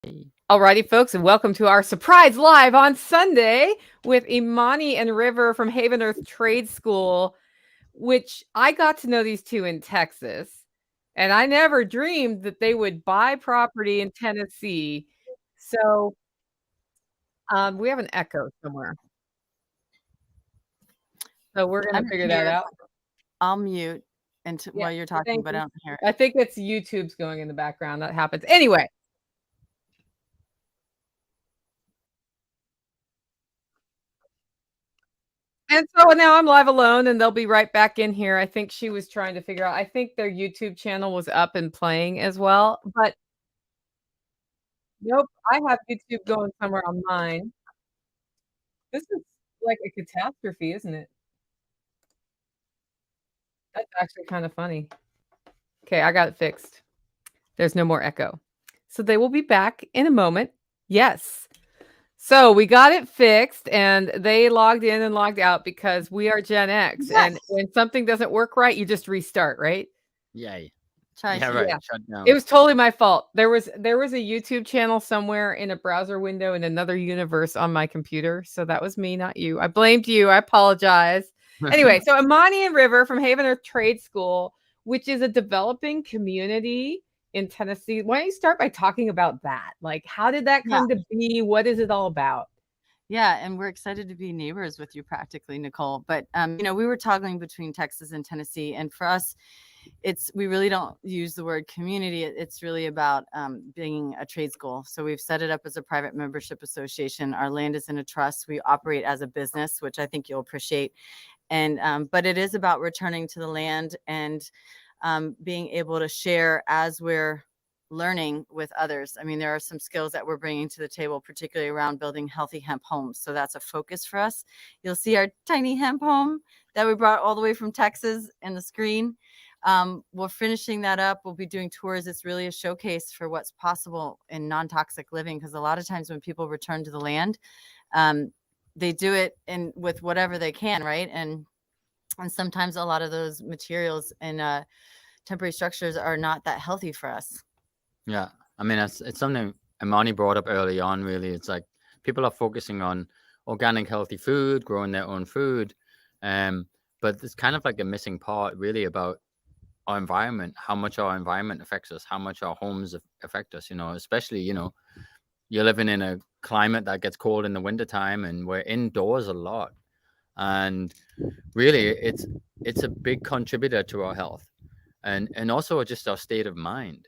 Hey. Alrighty, folks, and welcome to our surprise live on Sunday with Imani and River from Haven Earth Trade School, which I got to know these two in Texas. And I never dreamed that they would buy property in Tennessee. So we have an echo somewhere. So we're I going to don't figure hear that it. out. I'll mute Yeah, while you're talking, thank but I you. don't hear it. I think it's YouTube's going in the background. That happens. Anyway, and so now I'm live alone and they'll be right back in here. I think she was trying to figure out, I think their YouTube channel was up and playing as well, but nope, I have YouTube going somewhere on mine. This is like a catastrophe, isn't it? That's actually kind of funny. Okay, I got it fixed. There's no more echo. So they will be back in a moment. Yes. So we got it fixed and they logged in and logged out because we are Gen X. And Yes. when something doesn't work right, you just restart, right? Yay. Try Yeah, to. right. Yeah. Shut It down. was totally my fault. There was a YouTube channel somewhere in a browser window in another universe on my computer. So that was me, not you. I blamed you. I apologize. Anyway, so Imani and River from Haven Earth Trade School, which is a developing community in Tennessee. Why don't you start by talking about that? Like, how did that Yeah. come to be? What is it all about? Yeah. And we're excited to be neighbors with you practically, Nicole. But, we were toggling between Texas and Tennessee. And for us, we really don't use the word community. It's really about being a trade school. So we've set it up as a private membership association. Our land is in a trust. We operate as a business, which I think you'll appreciate. And but it is about returning to the land and being able to share as we're learning with others. I mean, there are some skills that we're bringing to the table, particularly around building healthy hemp homes. So that's a focus for us. You'll see our tiny hemp home that we brought all the way from Texas in the screen. We're finishing that up. We'll be doing tours. It's really a showcase for what's possible in non-toxic living, because a lot of times when people return to the land, they do it in with whatever they can, right? And sometimes a lot of those materials and temporary structures are not that healthy for us. Yeah. I mean, it's something Imani brought up early on, really. It's like people are focusing on organic, healthy food, growing their own food. Um, but it's kind of like a missing part, really, about our environment, how much our environment affects us, how much our homes affect us, especially, you're living in a climate that gets cold in the wintertime and we're indoors a lot. And really, it's a big contributor to our health and also just our state of mind.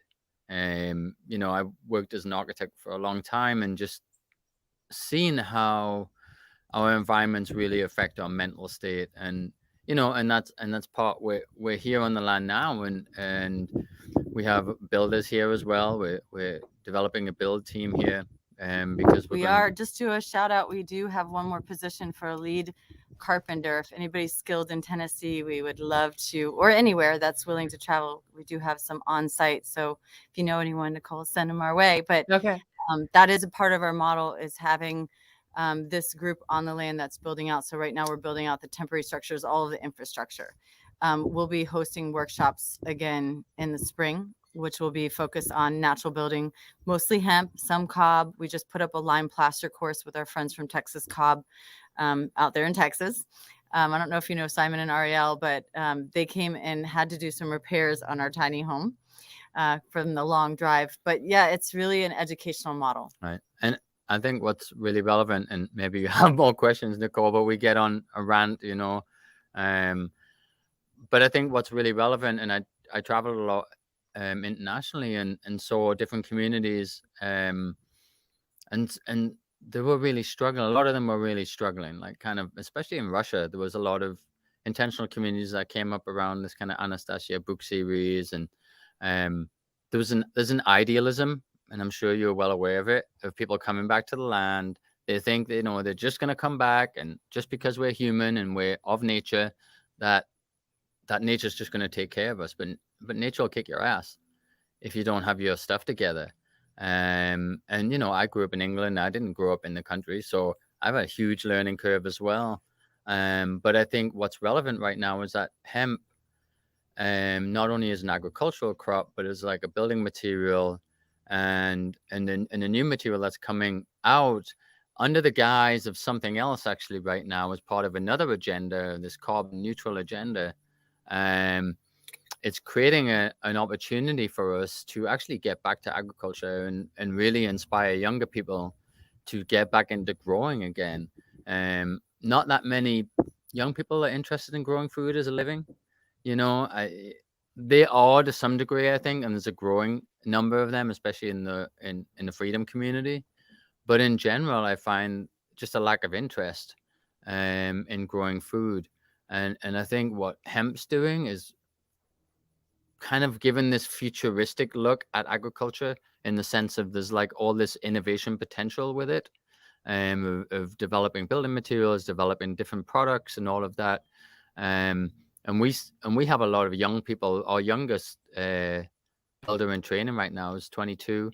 I worked as an architect for a long time and just seeing how our environments really affect our mental state. And that's part we're here on the land now, and we have builders here as well. We're developing a build team here, because we're We going. are, just to a shout out, we do have one more position for a lead carpenter. If anybody's skilled in Tennessee, we would love to, or anywhere that's willing to travel. We do have some on site. So if you know anyone, Nicole, send them our way. But Okay. that is a part of our model, is having this group on the land that's building out. So right now we're building out the temporary structures, all of the infrastructure. We'll be hosting workshops again in the spring, which will be focused on natural building, mostly hemp, some cob. We just put up a lime plaster course with our friends from Texas Cob out there in Texas. I don't know if you know Simon and Ariel, but they came and had to do some repairs on our tiny home from the long drive. But yeah, it's really an educational model. Right. And I think what's really relevant, and maybe you have more questions, Nicole, but we get on a rant. Um, but I think what's really relevant, and I traveled a lot internationally and saw different communities, and they were really struggling. A lot of them were really struggling, like kind of, especially in Russia, there was a lot of intentional communities that came up around this kind of Anastasia book series, and um, there's an idealism, and I'm sure you're well aware of it, of people coming back to the land. They think that, they're just going to come back, and just because we're human and we're of nature, that nature's just going to take care of us. But nature will kick your ass if you don't have your stuff together. And I grew up in England. I didn't grow up in the country, so I've a huge learning curve as well. But I think what's relevant right now is that hemp, not only as an agricultural crop, but as like a building material, and the new material that's coming out under the guise of something else actually right now as part of another agenda, this carbon neutral agenda. It's creating an opportunity for us to actually get back to agriculture and really inspire younger people to get back into growing again. Not that many young people are interested in growing food as a living. You know, they are to some degree, I think, and there's a growing number of them, especially in the freedom community. But in general, I find just a lack of interest in growing food. And I think what hemp's doing is kind of given this futuristic look at agriculture in the sense of there's like all this innovation potential with it, of developing building materials, developing different products, and all of that. And we have a lot of young people. Our youngest builder in training right now is 22,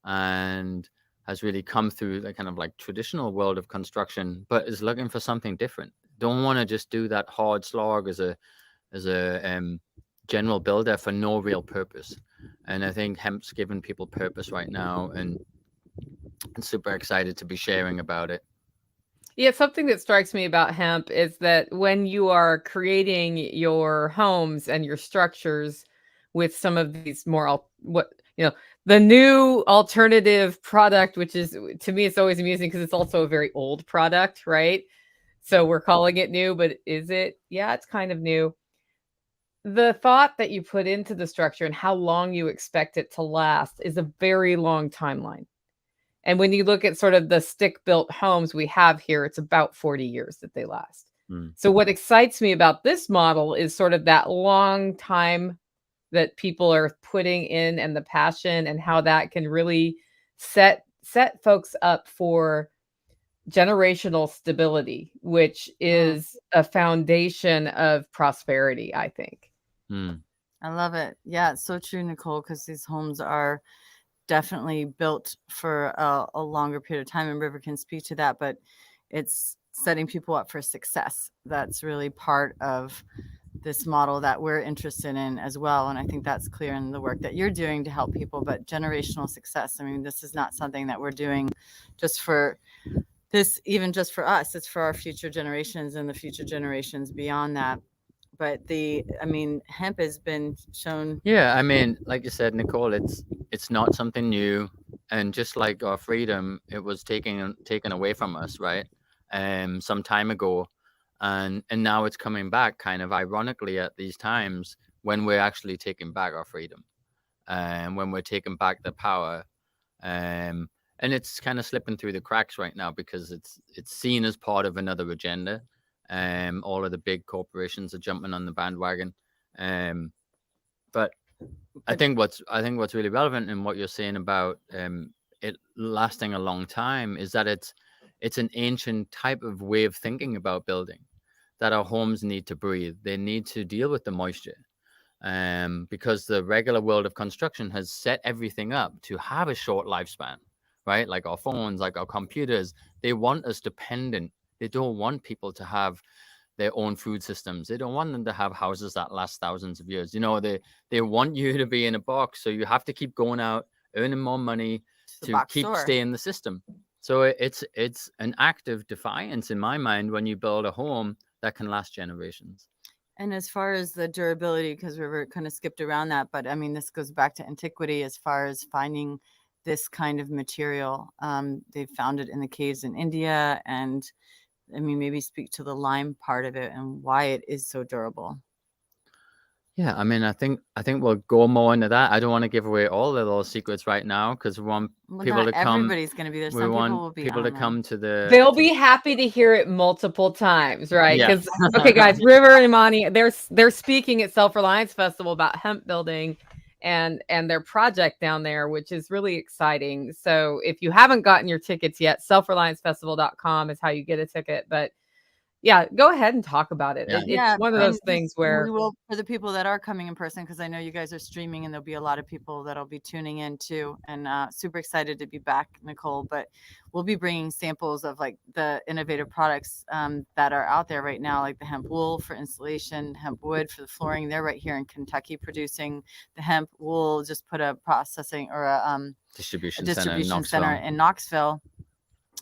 and has really come through the kind of like traditional world of construction, but is looking for something different. Don't want to just do that hard slog as a general builder for no real purpose. And I think hemp's given people purpose right now, and I'm super excited to be sharing about it. Yeah, something that strikes me about hemp is that when you are creating your homes and your structures with some of these more the new alternative product, which is, to me, it's always amusing because it's also a very old product, right? So we're calling it new, but is it? Yeah, it's kind of new. The thought that you put into the structure and how long you expect it to last is a very long timeline. And when you look at sort of the stick-built homes we have here, it's about 40 years that they last. So what excites me about this model is sort of that long time that people are putting in, and the passion, and how that can really set folks up for generational stability, which is a foundation of prosperity, I think. I love it. Yeah, it's so true, Nicole, because these homes are definitely built for a longer period of time, and River can speak to that, but it's setting people up for success. That's really part of this model that we're interested in as well. And I think that's clear in the work that you're doing to help people. But generational success, I mean, this is not something that we're doing just for this, even just for us. It's for our future generations and the future generations beyond that. But hemp has been shown. Yeah, I mean, like you said, Nicole, it's not something new, and just like our freedom, it was taken away from us, right? Some time ago, and now it's coming back, kind of ironically at these times when we're actually taking back our freedom, and when we're taking back the power, and it's kind of slipping through the cracks right now because it's seen as part of another agenda. All of the big corporations are jumping on the bandwagon. But I think what's really relevant in what you're saying about it lasting a long time is that it's an ancient type of way of thinking about building, that our homes need to breathe. They need to deal with the moisture. Because the regular world of construction has set everything up to have a short lifespan, right? Like our phones, like our computers, they want us dependent. They don't want people to have their own food systems. They don't want them to have houses that last thousands of years. You know, they want you to be in a box, so you have to keep going out, earning more money to keep staying in the system. So it's an act of defiance in my mind when you build a home that can last generations. And as far as the durability, because we were kind of skipped around that, but I mean, this goes back to antiquity as far as finding this kind of material. They found it in the caves in India, and I mean, maybe speak to the lime part of it and why it is so durable. Yeah, I mean, I think we'll go more into that. I don't want to give away all the little secrets right now because we want people to come. Everybody's going to be there. Some people will be. People to come to the. They'll be happy to hear it multiple times, right? Yeah. Because okay, guys, River and Imanee, they're speaking at Self-Reliance Festival about hemp building and their project down there, which is really exciting. So if you haven't gotten your tickets yet, selfreliancefestival.com is how you get a ticket. But yeah, go ahead and talk about it. Yeah. It's Yeah, one of and those things where we will, for the people that are coming in person, because I know you guys are streaming and there'll be a lot of people that'll be tuning in too, and super excited to be back, Nicole. But we'll be bringing samples of like the innovative products that are out there right now, like the hemp wool for insulation, hemp wood for the flooring. They're right here in Kentucky producing the hemp wool. Just put a processing or a Distribution distribution center center in Knoxville.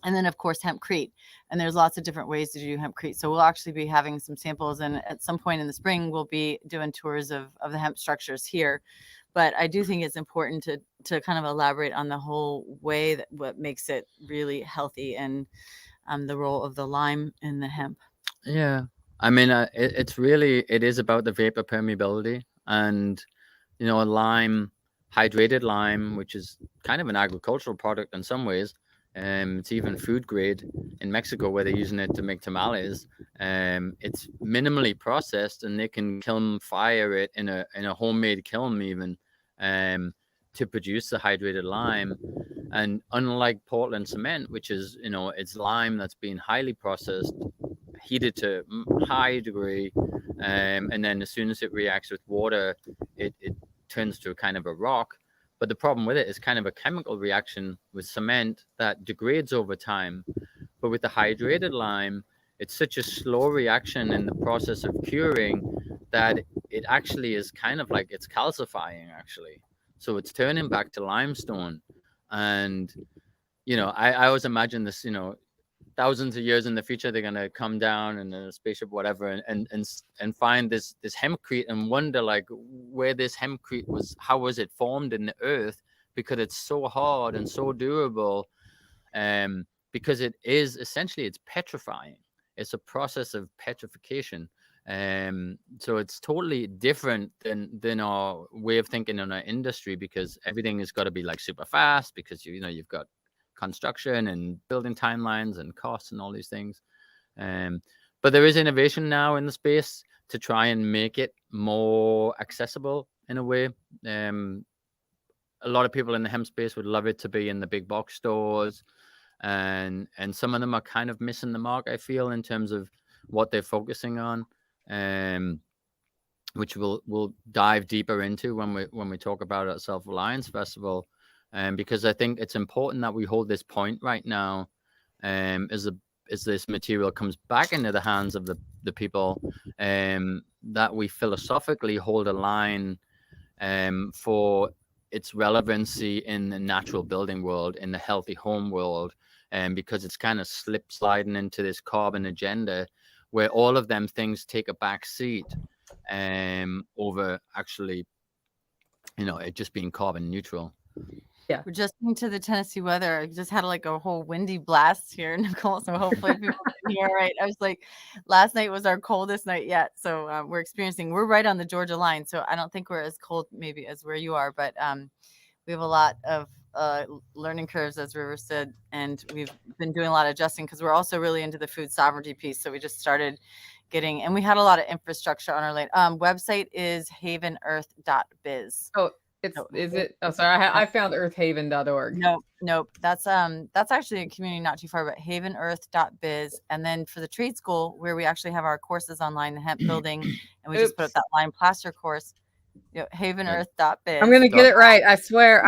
And then, of course, hempcrete. And there's lots of different ways to do hempcrete. So we'll actually be having some samples. And at some point in the spring, we'll be doing tours of the hemp structures here. But I do think it's important to kind of elaborate on the whole way that what makes it really healthy and the role of the lime in the hemp. Yeah, I mean, it is about the vapor permeability, and lime, hydrated lime, which is kind of an agricultural product in some ways. It's even food grade in Mexico where they're using it to make tamales. It's minimally processed, and they can kiln fire it in a homemade kiln even, to produce the hydrated lime. And unlike Portland cement, which is it's lime that's been highly processed, heated to high degree, and then as soon as it reacts with water, it turns to kind of a rock. But the problem with it is kind of a chemical reaction with cement that degrades over time. But with the hydrated lime, it's such a slow reaction in the process of curing that it actually is kind of like it's calcifying actually. So it's turning back to limestone. And I always imagine this, thousands of years in the future, they're gonna come down in a spaceship, whatever, and find this hempcrete and wonder like where this hempcrete was, how was it formed in the earth, because it's so hard and so durable, because it is essentially it's petrifying. It's a process of petrification. So it's totally different than our way of thinking in our industry, because everything has got to be like super fast, because you've got construction and building timelines and costs and all these things. But there is innovation now in the space to try and make it more accessible in a way. A lot of people in the hemp space would love it to be in the big box stores, and some of them are kind of missing the mark, I feel, in terms of what they're focusing on, which we'll dive deeper into when we talk about it at Self-Reliance Festival. Because I think it's important that we hold this point right now, as this material comes back into the hands of the people, that we philosophically hold a line for its relevancy in the natural building world, in the healthy home world, because it's kind of slip sliding into this carbon agenda where all of them things take a back seat over actually, it just being carbon neutral. Yeah. We're just into the Tennessee weather. I just had like a whole windy blast here, Nicole. So hopefully people can hear right. I was like, last night was our coldest night yet. So we're right on the Georgia line. So I don't think we're as cold maybe as where you are, but we have a lot of learning curves, as River said, and we've been doing a lot of adjusting because we're also really into the food sovereignty piece. So we just started and we had a lot of infrastructure on our lane. Website is havenearth.biz. Oh, is it? Oh, sorry. I found earthhaven.org. Nope. That's actually a community not too far, but havenearth.biz. And then for the trade school, where we actually have our courses online, the hemp building, and we just put up that lime plaster course, havenearth.biz. I'm gonna get it right. I swear.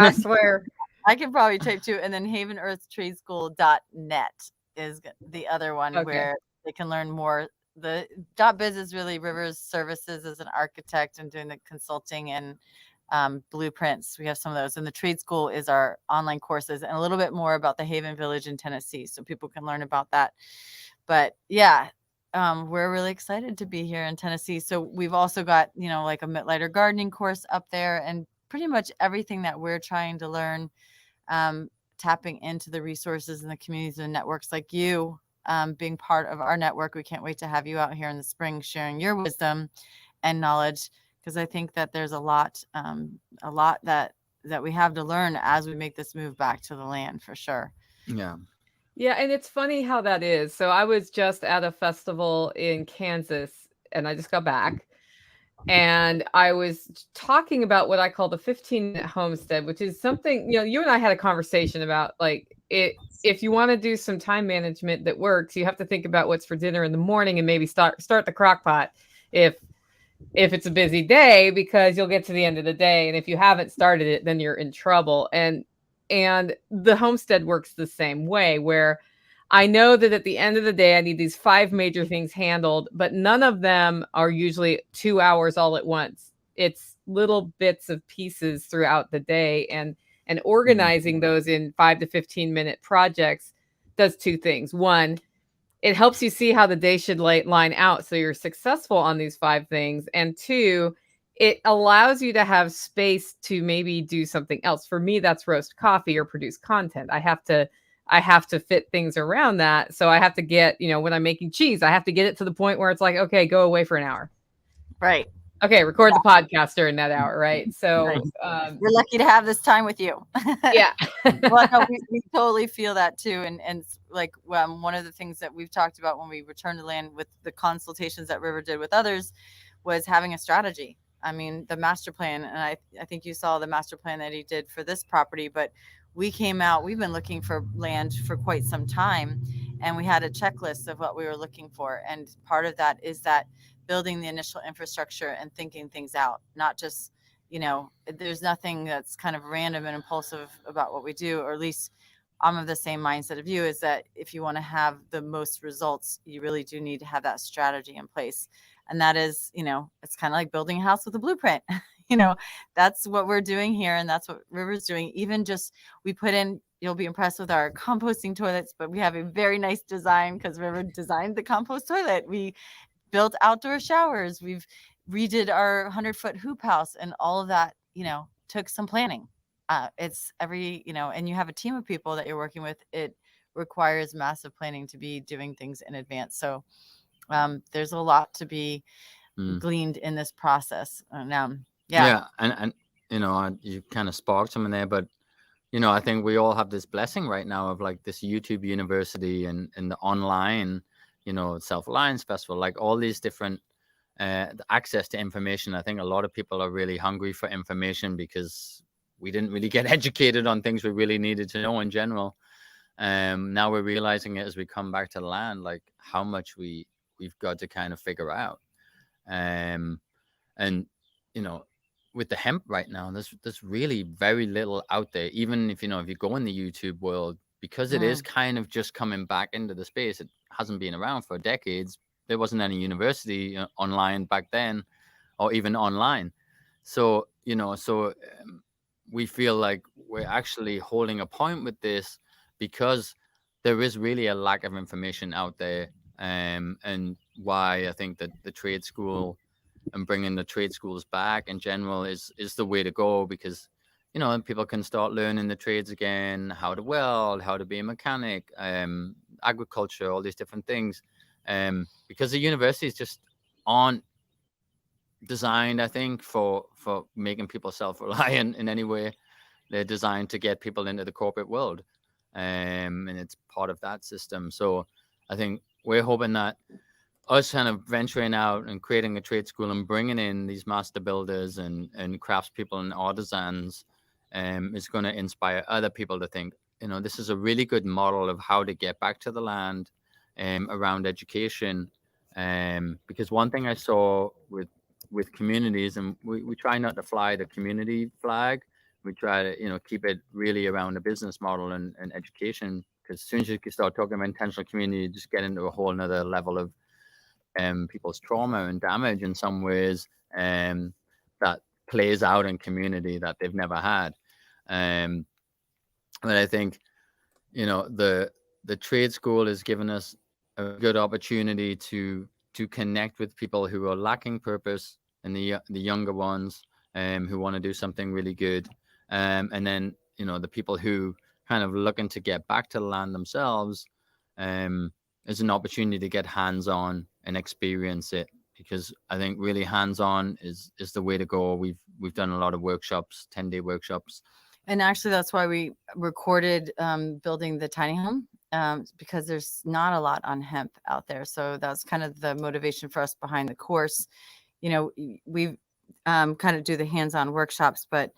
I can probably type too. And then havenearthtradeschool.net is the other one, where they can learn more. The .biz is really River's services as an architect and doing the consulting and blueprints. We have some of those. And the trade school is our online courses and a little bit more about the Haven Village in Tennessee, so people can learn about that. But yeah, we're really excited to be here in Tennessee. So we've also got, like a Mittlighter gardening course up there, and pretty much everything that we're trying to learn, tapping into the resources and the communities and networks like you, being part of our network. We can't wait to have you out here in the spring sharing your wisdom and knowledge, because I think that there's a lot that we have to learn as we make this move back to the land, for sure. Yeah. Yeah, and it's funny how that is. So I was just at a festival in Kansas, and I just got back, and I was talking about what I call the 15-minute homestead, which is something, you and I had a conversation about, like, if you want to do some time management that works, you have to think about what's for dinner in the morning and maybe start the crock pot if it's a busy day, because you'll get to the end of the day, and if you haven't started it, then you're in trouble. And the homestead works the same way, where I know that at the end of the day, I need these 5 major things handled, but none of them are usually 2 hours all at once. It's little bits of pieces throughout the day, and organizing those in 5 to 15-minute projects does 2 things. One, it helps you see how the day should line out so you're successful on these 5 things. And 2, it allows you to have space to maybe do something else. For me, that's roast coffee or produce content. I have to fit things around that. So I have to get, when I'm making cheese, I have to get it to the point where it's like, okay, go away for an hour. Right. Okay, record the podcast during that hour, right? So we're lucky to have this time with you. Yeah. Well, no, we totally feel that too. And like one of the things that we've talked about when we returned to land with the consultations that River did with others was having a strategy. I mean, the master plan, and I think you saw the master plan that he did for this property, but we've been looking for land for quite some time, and we had a checklist of what we were looking for. And part of that is that building the initial infrastructure and thinking things out, not just, there's nothing that's kind of random and impulsive about what we do, or at least I'm of the same mindset of you, is that if you want to have the most results, you really do need to have that strategy in place. And that is, it's kind of like building a house with a blueprint. That's what we're doing here. And that's what River's doing. Even just, we put in, you'll be impressed with our composting toilets, but we have a very nice design because River designed the compost toilet. We built outdoor showers. We've redid our 100-foot hoop house, and all of that, took some planning. It's and you have a team of people that you're working with. It requires massive planning to be doing things in advance. So there's a lot to be gleaned in this process. Yeah. And you kind of sparked something there, but I think we all have this blessing right now of like this YouTube University and the online, Self-Reliance Festival, like all these different access to information. I think a lot of people are really hungry for information because we didn't really get educated on things we really needed to know in general. Now we're realizing it as we come back to the land, like how much we've got to kind of figure out. And with the hemp right now, there's really very little out there. Even if if you go in the YouTube world, because it is kind of just coming back into the space. It hasn't been around for decades. There wasn't any university online back then, or even online. So we feel like we're actually holding a point with this because there is really a lack of information out there, and why I think that the trade school and bringing the trade schools back in general is the way to go, because people can start learning the trades again, how to weld, how to be a mechanic, agriculture, all these different things, because the universities just aren't designed, I think, for making people self-reliant in any way. They're designed to get people into the corporate world, and it's part of that system. So I think we're hoping that us kind of venturing out and creating a trade school and bringing in these master builders and craftspeople and artisans is going to inspire other people to think, this is a really good model of how to get back to the land around education. Because one thing I saw with communities, and we try not to fly the community flag. We try to, keep it really around the business model and education, because as soon as you start talking about intentional community, you just get into a whole nother level of people's trauma and damage in some ways that plays out in community that they've never had. But I think, the trade school has given us a good opportunity to connect with people who are lacking purpose, and the younger ones who want to do something really good. And then, the people who kind of looking to get back to the land themselves, is an opportunity to get hands-on and experience it, because I think really hands-on is the way to go. We've done a lot of workshops, 10-day workshops. And actually, that's why we recorded building the tiny home, because there's not a lot on hemp out there. So that's kind of the motivation for us behind the course. we've kind of do the hands-on workshops, but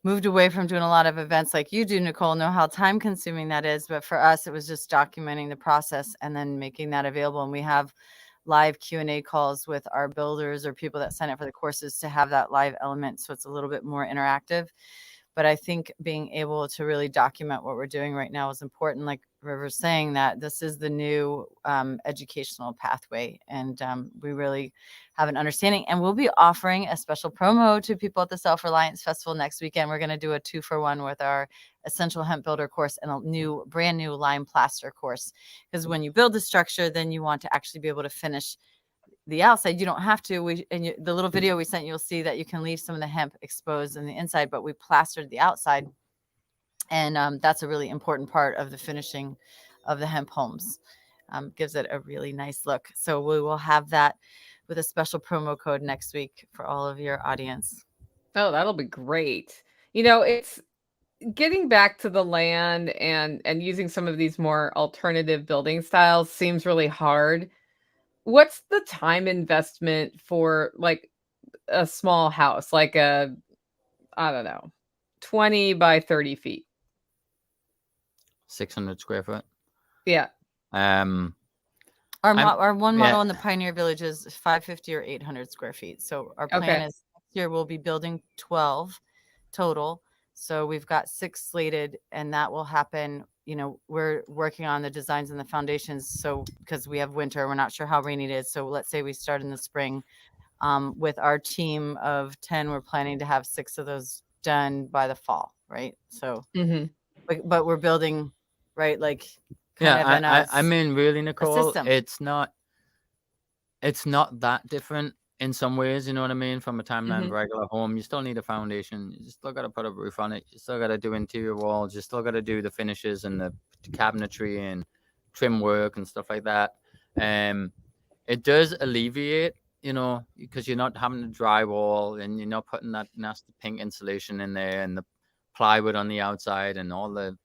moved away from doing a lot of events like you do, Nicole. Know how time consuming that is. But for us, it was just documenting the process and then making that available. And we have live Q&A calls with our builders or people that sign up for the courses to have that live element. So it's a little bit more interactive. But I think being able to really document what we're doing right now is important. Like River's saying, that this is the new educational pathway. And we really have an understanding. And we'll be offering a special promo to people at the Self-Reliance Festival next weekend. We're going to do a 2-for-1 with our Essential Hemp Builder course and a brand new lime plaster course. Because when you build the structure, then you want to actually be able to finish the outside. You don't have to. The little video we sent, you'll see that you can leave some of the hemp exposed in the inside, but we plastered the outside. And that's a really important part of the finishing of the hemp homes. Gives it a really nice look. So we will have that with a special promo code next week for all of your audience. Oh, that'll be great. It's getting back to the land and using some of these more alternative building styles seems really hard. What's the time investment for like a small house, like I don't know, 20 by 30 feet? 600 square foot. Yeah. Our one model in the Pioneer Village is 550 or 800 square feet. So our plan is next year we'll be building 12 total. So we've got 6 slated, and that will happen. We're working on the designs and the foundations. So because we have winter, we're not sure how rainy it is. So let's say we start in the spring. With our team of 10, we're planning to have 6 of those done by the fall, right? So, but we're building, right? Like, I mean, really, Nicole, it's not that different in some ways, you know what I mean? From a timeline of regular home, you still need a foundation. You still got to put a roof on it. You still got to do interior walls. You still got to do the finishes and the cabinetry and trim work and stuff like that. It does alleviate, because you're not having to drywall and you're not putting that nasty pink insulation in there and the plywood on the outside and all the,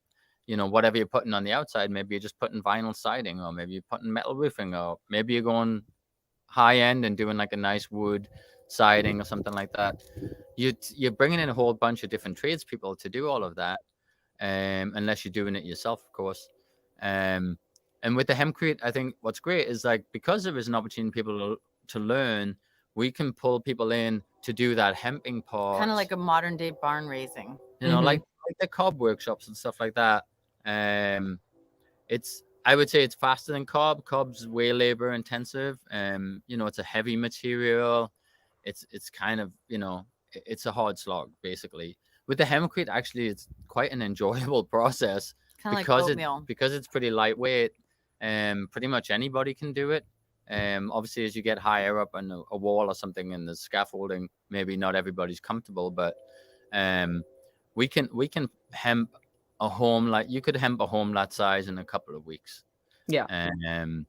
whatever you're putting on the outside. Maybe you're just putting vinyl siding, or maybe you're putting metal roofing, or maybe you're going high end and doing like a nice wood siding or something like that. You're bringing in a whole bunch of different tradespeople to do all of that, unless you're doing it yourself, of course. And with the hempcrete, I think what's great is like, because there is an opportunity for people to learn, we can pull people in to do that hemping part, kind of like a modern day barn raising, like the cob workshops and stuff like that. I would say it's faster than cob. Cob's way labor intensive. It's a heavy material. It's kind of, it's a hard slog basically. With the hempcrete, actually, it's quite an enjoyable process, kind of like oatmeal, because it's pretty lightweight. Pretty much anybody can do it. Obviously, as you get higher up on a wall or something in the scaffolding, maybe not everybody's comfortable, but we can hemp a home, like you could hemp a home that size in a couple of weeks. Yeah. And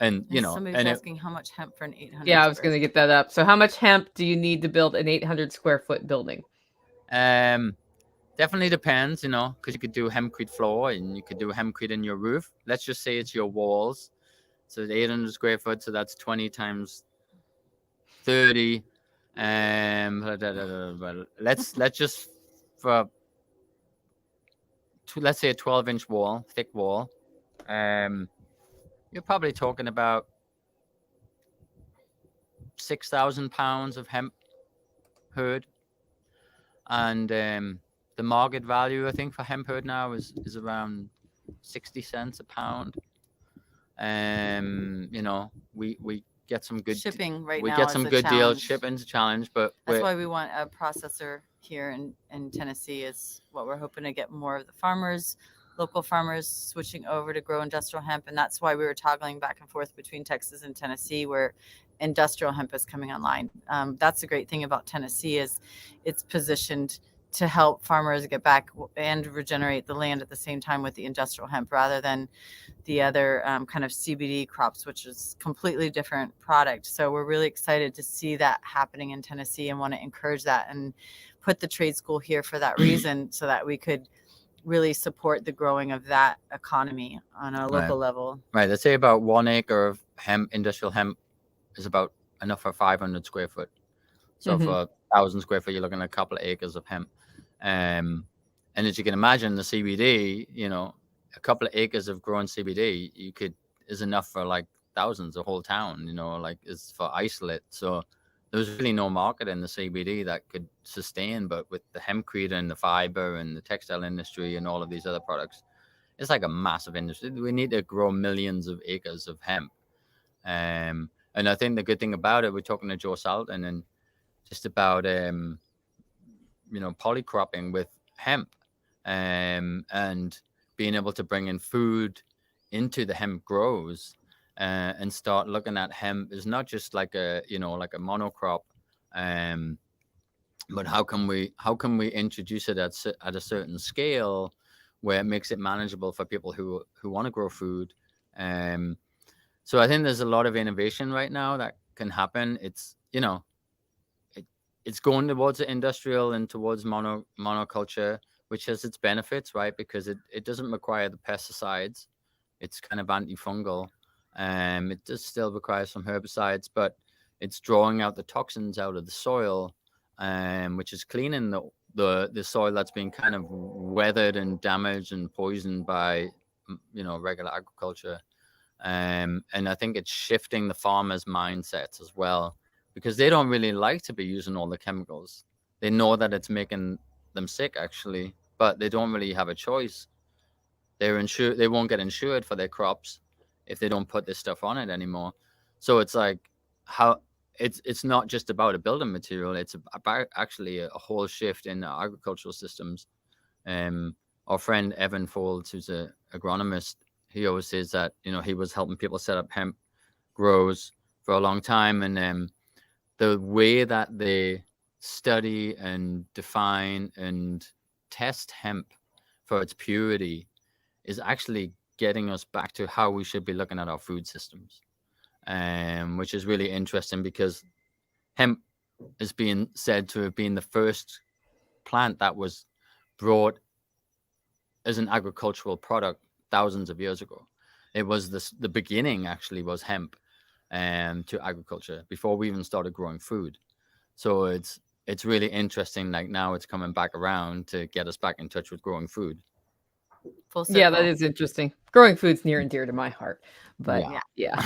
somebody's asking how much hemp for an 800. Yeah, I was going to get that up. So how much hemp do you need to build an 800 square foot building? Definitely depends, because you could do hempcrete floor and you could do hempcrete in your roof. Let's just say it's your walls. So it's 800 square foot. So that's 20 times 30. Let's just let's say a 12-inch wall, thick wall. You're probably talking about 6,000 pounds of hemp hurd, and the market value, I think, for hemp hurd now is around 60 cents a pound. We get some good shipping right now. We get some good deals. Shipping's a challenge, but that's why we want a processor here in Tennessee. Is what we're hoping to get more of the local farmers switching over to grow industrial hemp. And that's why we were toggling back and forth between Texas and Tennessee, where industrial hemp is coming online. That's the great thing about Tennessee, is it's positioned to help farmers get back and regenerate the land at the same time with the industrial hemp, rather than the other kind of CBD crops, which is completely different product. So we're really excited to see that happening in Tennessee and want to encourage that and put the trade school here for that reason, so that we could really support the growing of that economy on a local level. Right. Let's say about 1 acre of hemp, industrial hemp, is about enough for 500 square foot So for 1,000 square foot, you're looking at a couple of acres of hemp. And as you can imagine, the CBD, a couple of acres of growing CBD, is enough for like thousands, a whole town, like is for isolate. So there's really no market in the CBD that could sustain, but with the hempcrete and the fiber and the textile industry and all of these other products, it's like a massive industry. We need to grow millions of acres of hemp. And I think the good thing about it, we're talking to Joe Salton and just about polycropping with hemp, and being able to bring in food into the hemp grows, and start looking at hemp is not just like a monocrop, but how can we introduce it at a certain scale where it makes it manageable for people who want to grow food. So I think there's a lot of innovation right now that can happen. It's going towards the industrial and towards monoculture, which has its benefits, right? Because it doesn't require the pesticides. It's kind of antifungal. It does still require some herbicides, but it's drawing out the toxins out of the soil, which is cleaning the soil that's been kind of weathered and damaged and poisoned by regular agriculture. And I think it's shifting the farmers' mindsets as well, because they don't really like to be using all the chemicals. They know that it's making them sick, actually, but they don't really have a choice. They won't get insured for their crops if they don't put this stuff on it anymore. So it's like it's not just about a building material. It's about actually a whole shift in our agricultural systems. Our friend Evan Folds, who's an agronomist, he always says that he was helping people set up hemp grows for a long time, and the way that they study and define and test hemp for its purity is actually getting us back to how we should be looking at our food systems, which is really interesting, because hemp is being said to have been the first plant that was brought as an agricultural product thousands of years ago. It was the beginning, actually, was hemp to agriculture before we even started growing food. So it's really interesting. Like now it's coming back around to get us back in touch with growing food. Full circle. Yeah, that is interesting. Growing food's near and dear to my heart. But yeah.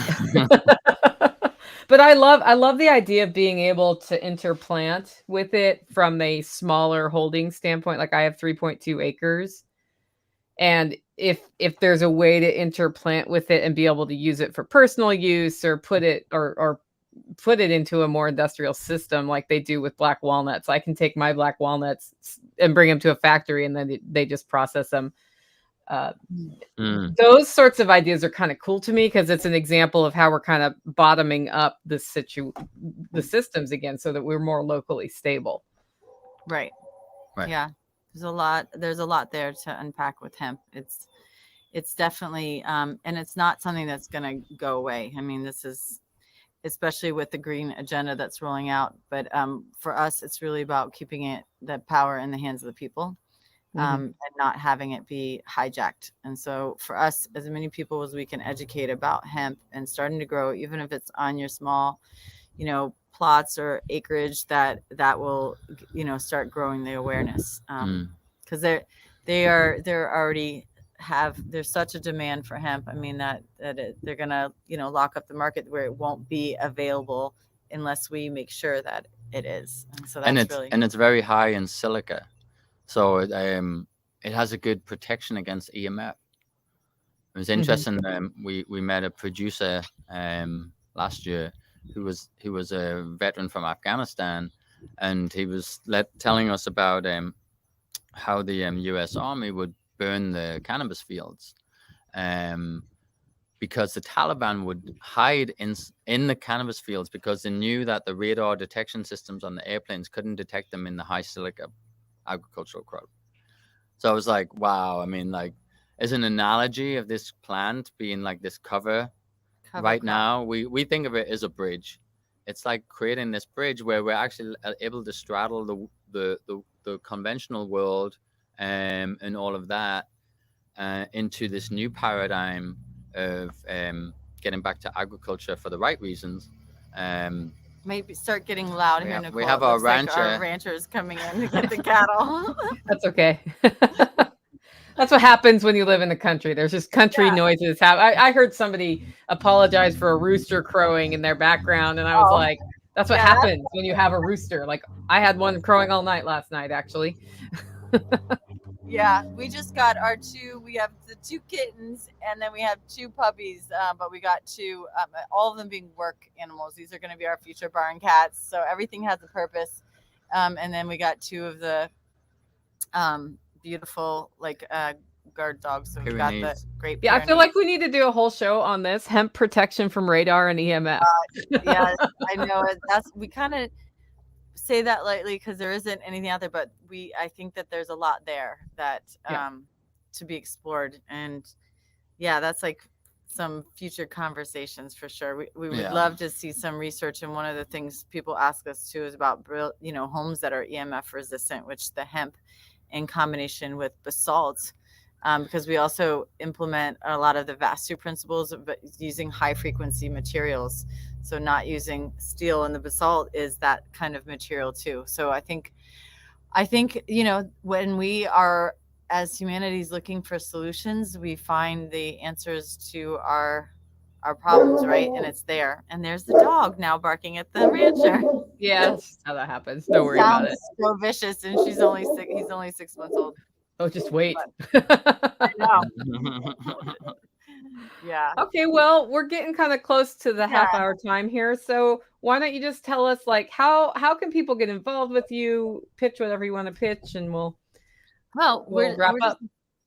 But I love the idea of being able to interplant with it from a smaller holding standpoint. Like I have 3.2 acres. And if there's a way to interplant with it and be able to use it for personal use, or put it into a more industrial system like they do with black walnuts, I can take my black walnuts and bring them to a factory, and then they just process them. Those sorts of ideas are kind of cool to me, because it's an example of how we're kind of bottoming up the systems again, so that we're more locally stable. Right. Yeah. There's a lot there to unpack with hemp. It's definitely, and it's not something that's going to go away. I mean, this is, especially with the green agenda that's rolling out. But for us, it's really about keeping the power in the hands of the people, and not having it be hijacked. And so for us, as many people as we can educate about hemp and starting to grow, even if it's on your small, plots or acreage, that will start growing the awareness, because there's such a demand for hemp. I mean they're gonna lock up the market where it won't be available unless we make sure that it is. And so it's very high in silica, so it has a good protection against EMF. It was interesting. We met a producer last year who was a veteran from Afghanistan, and he was telling us about how the U.S. Army would burn the cannabis fields, because the Taliban would hide in the cannabis fields, because they knew that the radar detection systems on the airplanes couldn't detect them in the high silica agricultural crop. So I was like, wow. I mean, like, as an analogy of this plant being like this cover right crop. Now we think of it as a bridge. It's like creating this bridge where we're actually able to straddle the conventional world and all of that into this new paradigm of getting back to agriculture for the right reasons, maybe start getting loud here, Nicole. We have It our looks like rancher. our ranchers coming in to get the cattle. That's okay. That's what happens when you live in the country. There's just country noises. I heard somebody apologize for a rooster crowing in their background, and I was like, that's what happens when you have a rooster. Like, I had one crowing all night last night, actually. Yeah, we just got our we have the 2 kittens, and then we have 2 puppies, but we got 2, all of them being work animals. These are going to be our future barn cats. So everything has a purpose. And then we got 2 of the beautiful, like, guard dogs. So we got the Great Yeah, I feel like we need to do a whole show on this hemp protection from radar and EMF. Yeah, I know. We kind of say that lightly because there isn't anything out there, but I think that there's a lot there that to be explored. And yeah, that's like some future conversations for sure. We would love to see some research. And one of the things people ask us too is about, homes that are EMF resistant, which the hemp in combination with basalt, because we also implement a lot of the Vastu principles of using high frequency materials. So not using steel, and the basalt is that kind of material too. So I think, when we are, as humanities, looking for solutions, we find the answers to our problems, right? And it's there. And there's the dog now barking at the rancher. Yeah, that's how that happens. Don't worry about it. So vicious, and he's only 6 months old. Oh, just wait. I know. Yeah. Okay, well, we're getting kind of close to the half-hour time here. So why don't you just tell us, like, how can people get involved with you? Pitch whatever you want to pitch, and we'll wrap up.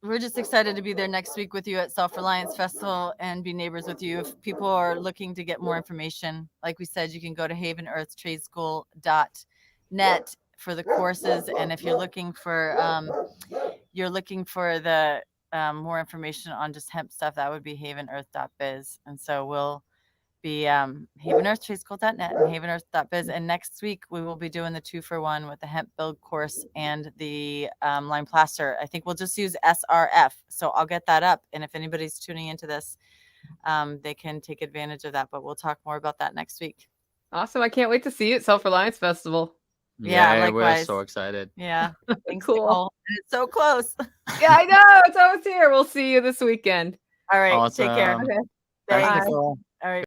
We're just excited to be there next week with you at Self-Reliance Festival and be neighbors with you. If people are looking to get more information, like we said, you can go to havenearthtradeschool.net for the courses. And if you're looking for the more information on just hemp stuff, that would be havenearth.biz. And so we'll be havenearthtradeschool.net and havenearth.biz. And next week we will be doing the 2-for-1 with the hemp build course and the lime plaster. I think we'll just use SRF. So I'll get that up. And if anybody's tuning into this, they can take advantage of that. But we'll talk more about that next week. Awesome. I can't wait to see you at Self-Reliance Festival. Yeah, likewise. We're so excited. Yeah. Thanks, cool. Nicole. It's so close. Yeah, I know. It's almost here. We'll see you this weekend. All right. Awesome. Take care. Okay. Thanks, Bye. Nicole. All right.